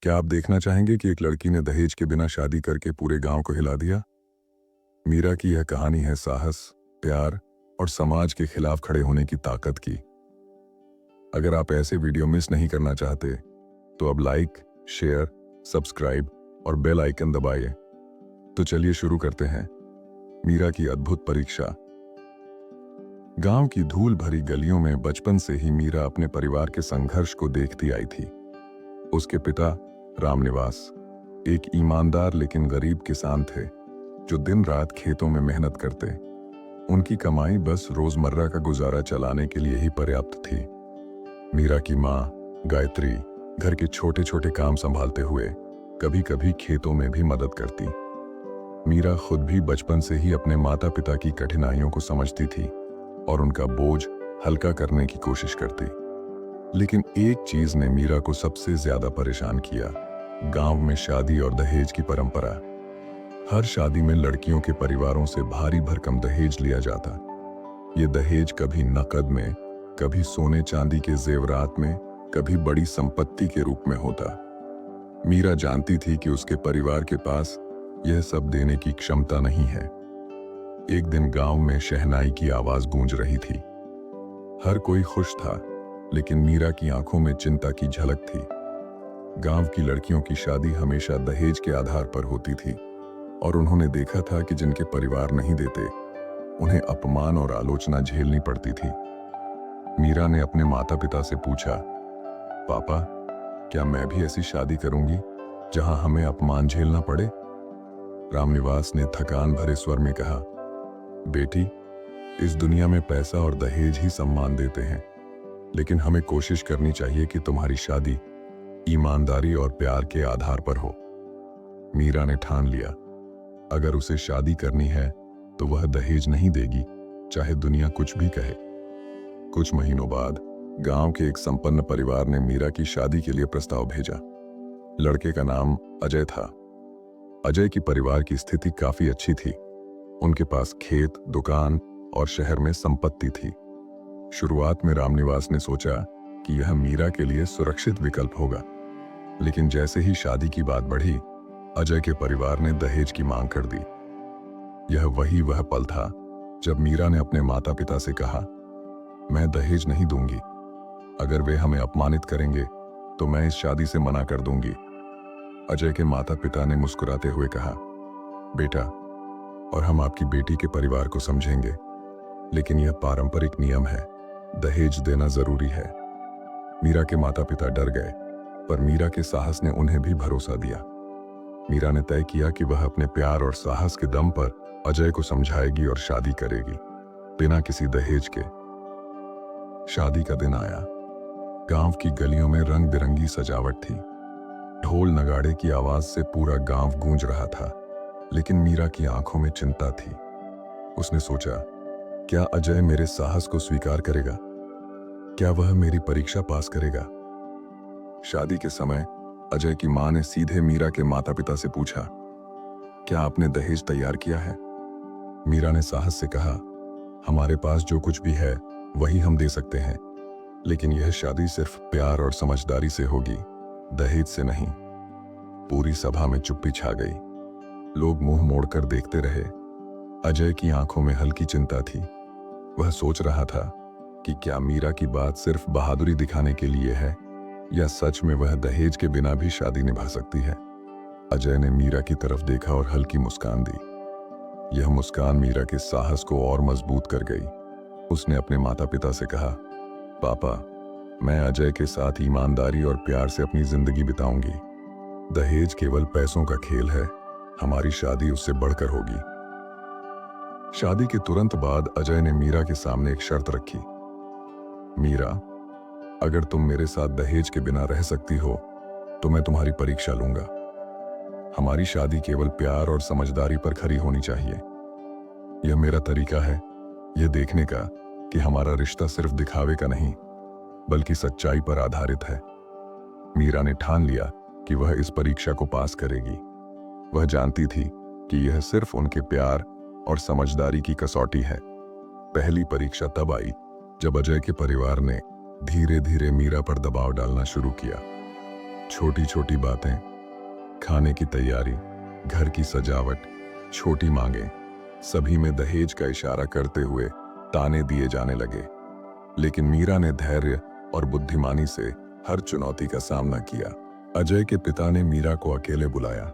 क्या आप देखना चाहेंगे कि एक लड़की ने दहेज के बिना शादी करके पूरे गांव को हिला दिया? मीरा की यह कहानी है साहस, प्यार और समाज के खिलाफ खड़े होने की ताकत की। अगर आप ऐसे वीडियो मिस नहीं करना चाहते तो अब लाइक, शेयर, सब्सक्राइब और बेल आइकन दबाइए। तो चलिए शुरू करते हैं मीरा की अद्भुत परीक्षा। गांव की धूल भरी गलियों में बचपन से ही मीरा अपने परिवार के संघर्ष को देखती आई थी। उसके पिता रामनिवास एक ईमानदार लेकिन गरीब किसान थे जो दिन रात खेतों में मेहनत करते। उनकी कमाई बस रोजमर्रा का गुजारा चलाने के लिए ही पर्याप्त थी। मीरा की माँ गायत्री घर के छोटे छोटे काम संभालते हुए कभी कभी खेतों में भी मदद करती। मीरा खुद भी बचपन से ही अपने माता पिता की कठिनाइयों को समझती थी और उनका बोझ हल्का करने की कोशिश करती। लेकिन एक चीज ने मीरा को सबसे ज्यादा परेशान किया, गांव में शादी और दहेज की परंपरा। हर शादी में लड़कियों के परिवारों से भारी भरकम दहेज लिया जाता। ये दहेज कभी नकद में, कभी सोने चांदी के जेवरात में, कभी बड़ी संपत्ति के रूप में होता। मीरा जानती थी कि उसके परिवार के पास यह सब देने की क्षमता नहीं है। एक दिन गांव में शहनाई की आवाज गूंज रही थी। हर कोई खुश था, लेकिन मीरा की आंखों में चिंता की झलक थी। गांव की लड़कियों की शादी हमेशा दहेज के आधार पर होती थी और उन्होंने देखा था कि जिनके परिवार नहीं देते उन्हें अपमान और आलोचना झेलनी पड़ती थी। मीरा ने अपने माता पिता से पूछा, पापा, क्या मैं भी ऐसी शादी करूंगी जहां हमें अपमान झेलना पड़े? रामनिवास ने थकान भरे स्वर में कहा, बेटी, इस दुनिया में पैसा और दहेज ही सम्मान देते हैं, लेकिन हमें कोशिश करनी चाहिए कि तुम्हारी शादी ईमानदारी और प्यार के आधार पर हो। मीरा ने ठान लिया, अगर उसे शादी करनी है तो वह दहेज नहीं देगी, चाहे दुनिया कुछ भी कहे। कुछ महीनों बाद गांव के एक संपन्न परिवार ने मीरा की शादी के लिए प्रस्ताव भेजा। लड़के का नाम अजय था। अजय की परिवार की स्थिति काफी अच्छी थी। उनके पास खेत, दुकान और शहर में संपत्ति थी। शुरुआत में रामनिवास ने सोचा कि यह मीरा के लिए सुरक्षित विकल्प होगा, लेकिन जैसे ही शादी की बात बढ़ी, अजय के परिवार ने दहेज की मांग कर दी। वह पल था जब मीरा ने अपने माता पिता से कहा, मैं दहेज नहीं दूंगी। अगर वे हमें अपमानित करेंगे तो मैं इस शादी से मना कर दूंगी। अजय के माता पिता ने मुस्कुराते हुए कहा, बेटा, और हम आपकी बेटी के परिवार को समझेंगे, लेकिन यह पारंपरिक नियम है, दहेज देना जरूरी है। मीरा के माता पिता डर गए, पर मीरा के साहस ने उन्हें भी भरोसा दिया। मीरा ने तय किया कि वह अपने प्यार और साहस के दम पर अजय को समझाएगी और शादी करेगी, बिना किसी दहेज के। शादी का दिन आया। गांव की गलियों में रंग बिरंगी सजावट थी। ढोल नगाड़े की आवाज से पूरा गांव गूंज रहा था, लेकिन मीरा की आंखों में चिंता थी। उसने सोचा, क्या अजय मेरे साहस को स्वीकार करेगा? क्या वह मेरी परीक्षा पास करेगा? शादी के समय अजय की मां ने सीधे मीरा के माता पिता से पूछा, क्या आपने दहेज तैयार किया है? मीरा ने साहस से कहा, हमारे पास जो कुछ भी है वही हम दे सकते हैं, लेकिन यह शादी सिर्फ प्यार और समझदारी से होगी, दहेज से नहीं। पूरी सभा में चुप्पी छा गई। लोग मुंह मोड़कर देखते रहे। अजय की आंखों में हल्की चिंता थी। वह सोच रहा था कि क्या मीरा की बात सिर्फ बहादुरी दिखाने के लिए है, या सच में वह दहेज के बिना भी शादी निभा सकती है। अजय ने मीरा की तरफ देखा और हल्की मुस्कान दी। यह मुस्कान मीरा के साहस को और मजबूत कर गई। उसने अपने माता पिता से कहा, पापा, मैं अजय के साथ ईमानदारी और प्यार से अपनी जिंदगी बिताऊंगी। दहेज केवल पैसों का खेल है, हमारी शादी उससे बढ़कर होगी। शादी के तुरंत बाद अजय ने मीरा के सामने एक शर्त रखी, मीरा, अगर तुम मेरे साथ दहेज के बिना रह सकती हो तो मैं तुम्हारी परीक्षा लूंगा। हमारी शादी केवल प्यार और समझदारी पर खरी होनी चाहिए। यह मेरा तरीका है, यह देखने का कि हमारा रिश्ता सिर्फ दिखावे का नहीं बल्कि सच्चाई पर आधारित है। मीरा ने ठान लिया कि वह इस परीक्षा को पास करेगी। वह जानती थी कि यह सिर्फ उनके प्यार और समझदारी की कसौटी है। पहली परीक्षा तब आई जब अजय के परिवार ने धीरे धीरे मीरा पर दबाव डालना शुरू किया। छोटी छोटी बातें, खाने की तैयारी, घर की सजावट, छोटी मांगे, सभी में दहेज का इशारा करते हुए ताने दिए जाने लगे। लेकिन मीरा ने धैर्य और बुद्धिमानी से हर चुनौती का सामना किया। अजय के पिता ने मीरा को अकेले बुलाया।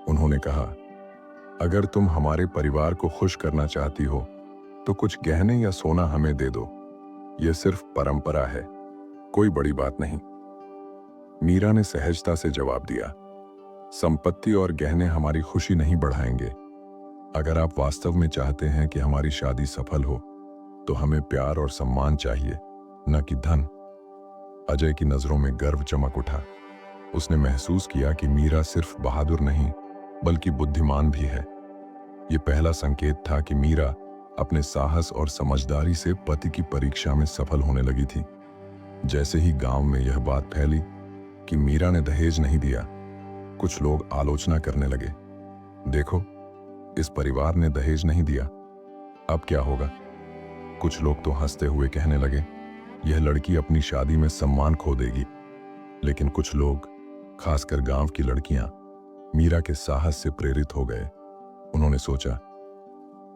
उन्होंने कहा, अगर तुम हमारे परिवार को खुश करना चाहती हो तो कुछ गहने या सोना हमें दे दो। यह सिर्फ परंपरा है, कोई बड़ी बात नहीं। मीरा ने सहजता से जवाब दिया, संपत्ति और गहने हमारी खुशी नहीं बढ़ाएंगे। अगर आप वास्तव में चाहते हैं कि हमारी शादी सफल हो तो हमें प्यार और सम्मान चाहिए, न कि धन। अजय की नजरों में गर्व चमक उठा। उसने महसूस किया कि मीरा सिर्फ बहादुर नहीं बल्कि बुद्धिमान भी है। यह पहला संकेत था कि मीरा अपने साहस और समझदारी से पति की परीक्षा में सफल होने लगी थी। जैसे ही गांव में यह बात फैली कि मीरा ने दहेज नहीं दिया, कुछ लोग आलोचना करने लगे। देखो, इस परिवार ने दहेज नहीं दिया, अब क्या होगा? कुछ लोग तो हंसते हुए कहने लगे, यह लड़की अपनी शादी में सम्मान खो देगी। लेकिन कुछ लोग, खासकर गांव की लड़कियां, मीरा के साहस से प्रेरित हो गए। उन्होंने सोचा,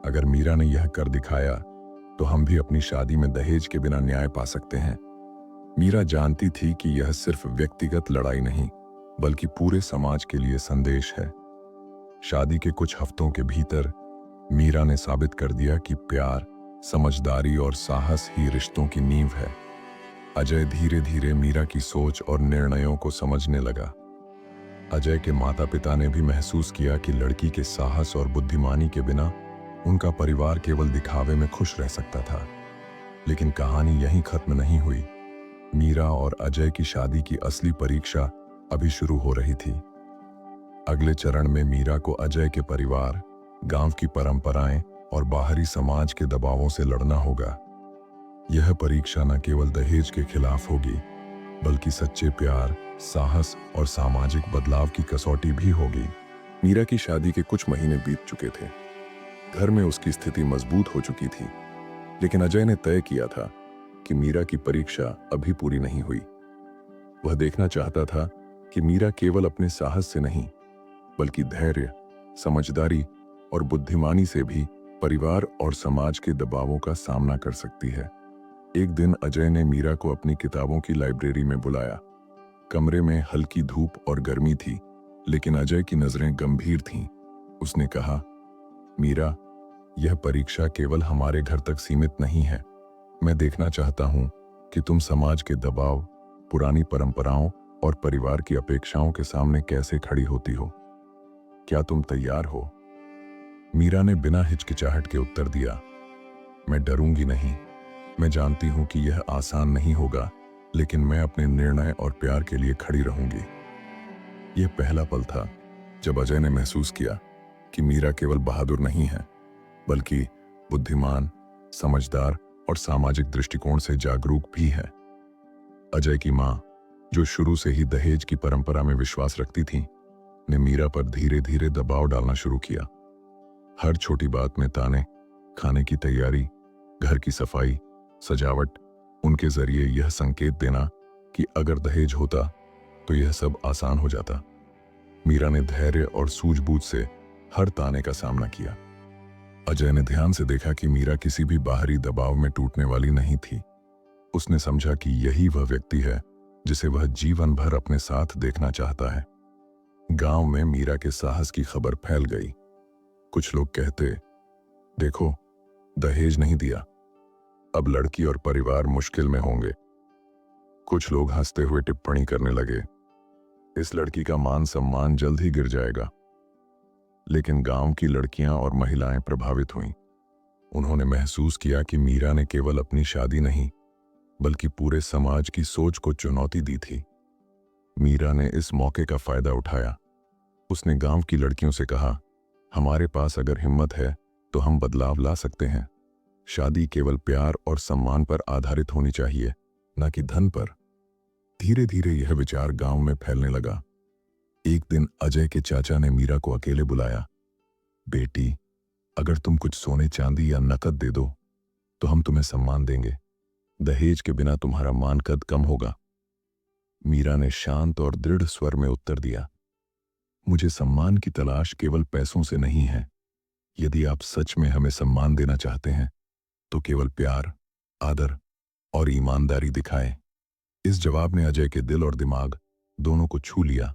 अगर मीरा ने यह कर दिखाया तो हम भी अपनी शादी में दहेज के बिना न्याय पा सकते हैं। मीरा जानती थी कि यह सिर्फ व्यक्तिगत लड़ाई नहीं बल्कि पूरे समाज के लिए संदेश है। शादी के कुछ हफ्तों के भीतर मीरा ने साबित कर दिया कि प्यार, समझदारी और साहस ही रिश्तों की नींव है। अजय धीरे धीरे मीरा की सोच और निर्णयों को समझने लगा। अजय के माता पिता ने भी महसूस किया कि लड़की के साहस और बुद्धिमानी के बिना उनका परिवार केवल दिखावे में खुश रह सकता था। लेकिन कहानी यहीं खत्म नहीं हुई। मीरा और अजय की शादी की असली परीक्षा अभी शुरू हो रही थी। अगले चरण में मीरा को अजय के परिवार, गांव की परंपराएं और बाहरी समाज के दबावों से लड़ना होगा। यह परीक्षा न केवल दहेज के खिलाफ होगी बल्कि सच्चे प्यार, साहस और सामाजिक बदलाव की कसौटी भी होगी। मीरा की शादी के कुछ महीने बीत चुके थे। घर में उसकी स्थिति मजबूत हो चुकी थी। लेकिन अजय ने तय किया था कि मीरा की परीक्षा अभी पूरी नहीं हुई। वह देखना चाहता था कि मीरा केवल अपने साहस से नहीं बल्कि धैर्य, समझदारी और बुद्धिमानी से भी परिवार और समाज के दबावों का सामना कर सकती है। एक दिन अजय ने मीरा को अपनी किताबों की लाइब्रेरी में बुलाया। कमरे में हल्की धूप और गर्मी थी, लेकिन अजय की नजरें गंभीर थीं। उसने कहा, मीरा, यह परीक्षा केवल हमारे घर तक सीमित नहीं है। मैं देखना चाहता हूं कि तुम समाज के दबाव, पुरानी परंपराओं और परिवार की अपेक्षाओं के सामने कैसे खड़ी होती हो। क्या तुम तैयार हो? मीरा ने बिना हिचकिचाहट के उत्तर दिया, मैं डरूंगी नहीं। मैं जानती हूं कि यह आसान नहीं होगा, लेकिन मैं अपने निर्णय और प्यार के लिए खड़ी रहूंगी। यह पहला पल था जब अजय ने महसूस किया कि मीरा केवल बहादुर नहीं है बल्कि बुद्धिमान, समझदार और सामाजिक दृष्टिकोण से जागरूक भी है। अजय की मां, जो शुरू से ही दहेज की परंपरा में विश्वास रखती थी, ने मीरा पर धीरे धीरे दबाव डालना शुरू किया। हर छोटी बात में ताने, खाने की तैयारी, घर की सफाई, सजावट, उनके जरिए यह संकेत देना कि अगर दहेज होता तो यह सब आसान हो जाता। मीरा ने धैर्य और सूझबूझ से हर ताने का सामना किया। अजय ने ध्यान से देखा कि मीरा किसी भी बाहरी दबाव में टूटने वाली नहीं थी। उसने समझा कि यही वह व्यक्ति है जिसे वह जीवन भर अपने साथ देखना चाहता है। गांव में मीरा के साहस की खबर फैल गई। कुछ लोग कहते, देखो, दहेज नहीं दिया, अब लड़की और परिवार मुश्किल में होंगे। कुछ लोग हंसते हुए टिप्पणी करने लगे, इस लड़की का मान सम्मान जल्द ही गिर जाएगा। लेकिन गांव की लड़कियां और महिलाएं प्रभावित हुईं। उन्होंने महसूस किया कि मीरा ने केवल अपनी शादी नहीं बल्कि पूरे समाज की सोच को चुनौती दी थी। मीरा ने इस मौके का फायदा उठाया। उसने गांव की लड़कियों से कहा, हमारे पास अगर हिम्मत है तो हम बदलाव ला सकते हैं। शादी केवल प्यार और सम्मान पर आधारित होनी चाहिए, न कि धन पर। धीरे धीरे यह विचार गांव में फैलने लगा। एक दिन अजय के चाचा ने मीरा को अकेले बुलाया। बेटी, अगर तुम कुछ सोने चांदी या नकद दे दो तो हम तुम्हें सम्मान देंगे। दहेज के बिना तुम्हारा मान कद कम होगा। मीरा ने शांत और दृढ़ स्वर में उत्तर दिया, मुझे सम्मान की तलाश केवल पैसों से नहीं है। यदि आप सच में हमें सम्मान देना चाहते हैं तो केवल प्यार, आदर और ईमानदारी दिखाएं। इस जवाब ने अजय के दिल और दिमाग दोनों को छू लिया।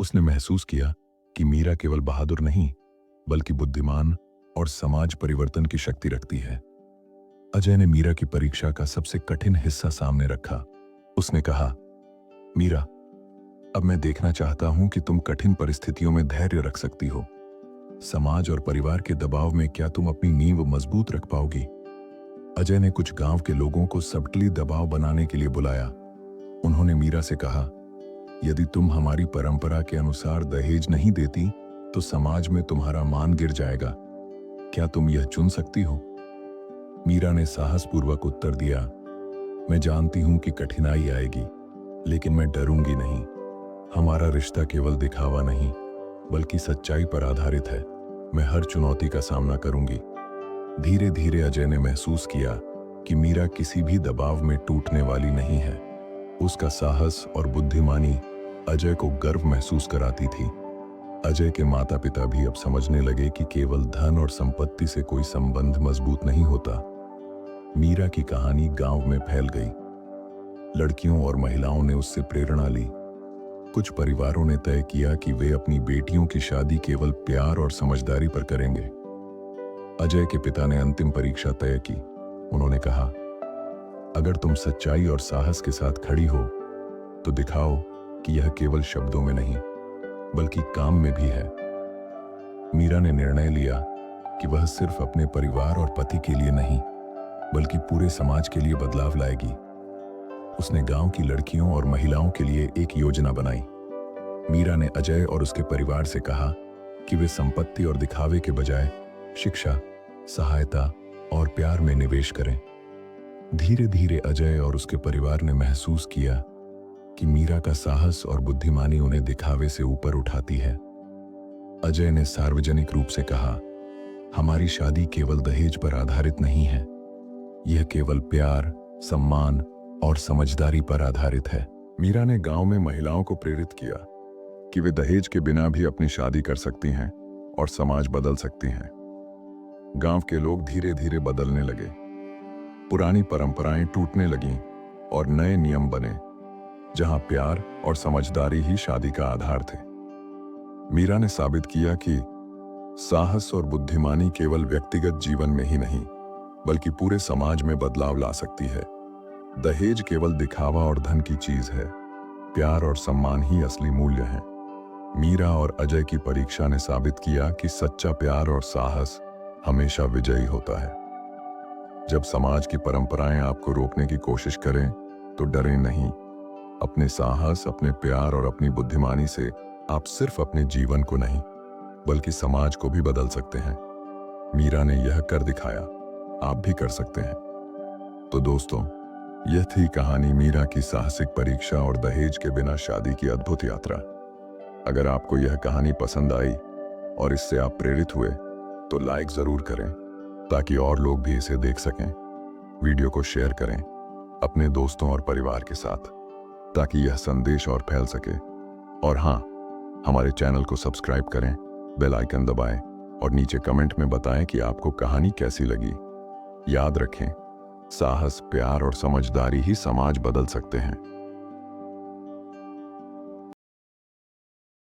उसने महसूस किया कि मीरा केवल बहादुर नहीं बल्कि बुद्धिमान और समाज परिवर्तन की शक्ति रखती है। अजय ने मीरा की परीक्षा का सबसे कठिन हिस्सा सामने रखा। उसने कहा, मीरा, अब मैं देखना चाहता हूं कि तुम कठिन परिस्थितियों में धैर्य रख सकती हो। समाज और परिवार के दबाव में क्या तुम अपनी नींव मजबूत रख पाओगी? अजय ने कुछ गांव के लोगों को सबटली दबाव बनाने के लिए बुलाया। उन्होंने मीरा से कहा, यदि तुम हमारी परंपरा के अनुसार दहेज नहीं देती तो समाज में तुम्हारा मान गिर जाएगा। क्या तुम यह चुन सकती हो? मीरा ने साहसपूर्वक उत्तर दिया, मैं जानती हूं कि कठिनाई आएगी, लेकिन मैं डरूंगी नहीं। हमारा रिश्ता केवल दिखावा नहीं बल्कि सच्चाई पर आधारित है। मैं हर चुनौती का सामना करूंगी। धीरे धीरे अजय ने महसूस किया कि मीरा किसी भी दबाव में टूटने वाली नहीं है। उसका साहस और बुद्धिमानी अजय को गर्व महसूस कराती थी। अजय के माता पिता भी अब समझने लगे कि केवल धन और संपत्ति से कोई संबंध मजबूत नहीं होता। मीरा की कहानी गांव में फैल गई। लड़कियों और महिलाओं ने उससे प्रेरणा ली। कुछ परिवारों ने तय किया कि वे अपनी बेटियों की शादी केवल प्यार और समझदारी पर करेंगे। अजय के पिता ने अंतिम परीक्षा तय की। उन्होंने कहा, अगर तुम सच्चाई और साहस के साथ खड़ी हो तो दिखाओ कि यह केवल शब्दों में नहीं बल्कि काम में भी है। मीरा ने निर्णय लिया कि वह सिर्फ अपने परिवार और पति के लिए नहीं बल्कि पूरे समाज के लिए बदलाव लाएगी। उसने गांव की लड़कियों और महिलाओं के लिए एक योजना बनाई। मीरा ने अजय और उसके परिवार से कहा कि वे संपत्ति और दिखावे के बजाय शिक्षा, सहायता और प्यार में निवेश करें। धीरे धीरे अजय और उसके परिवार ने महसूस किया कि मीरा का साहस और बुद्धिमानी उन्हें दिखावे से ऊपर उठाती है। अजय ने सार्वजनिक रूप से कहा, हमारी शादी केवल दहेज पर आधारित नहीं है। यह केवल प्यार, सम्मान और समझदारी पर आधारित है। मीरा ने गांव में महिलाओं को प्रेरित किया कि वे दहेज के बिना भी अपनी शादी कर सकती हैं और समाज बदल सकती हैं। गांव के लोग धीरे धीरे बदलने लगे। पुरानी परंपराएं टूटने लगीं और नए नियम बने, जहां प्यार और समझदारी ही शादी का आधार थे। मीरा ने साबित किया कि साहस और बुद्धिमानी केवल व्यक्तिगत जीवन में ही नहीं बल्कि पूरे समाज में बदलाव ला सकती है। दहेज केवल दिखावा और धन की चीज है। प्यार और सम्मान ही असली मूल्य हैं। मीरा और अजय की परीक्षा ने साबित किया कि सच्चा प्यार और साहस हमेशा विजयी होता है। जब समाज की परंपराएं आपको रोकने की कोशिश करें तो डरें नहीं। अपने साहस, अपने प्यार और अपनी बुद्धिमानी से आप सिर्फ अपने जीवन को नहीं बल्कि समाज को भी बदल सकते हैं। मीरा ने यह कर दिखाया, आप भी कर सकते हैं। तो दोस्तों, यह थी कहानी मीरा की साहसिक परीक्षा और दहेज के बिना शादी की अद्भुत यात्रा। अगर आपको यह कहानी पसंद आई और इससे आप प्रेरित हुए तो लाइक जरूर करें ताकि और लोग भी इसे देख सकें। वीडियो को शेयर करें अपने दोस्तों और परिवार के साथ ताकि यह संदेश और फैल सके। और हाँ, हमारे चैनल को सब्सक्राइब करें, बेल आइकन दबाएं और नीचे कमेंट में बताएं कि आपको कहानी कैसी लगी। याद रखें, साहस, प्यार और समझदारी ही समाज बदल सकते हैं।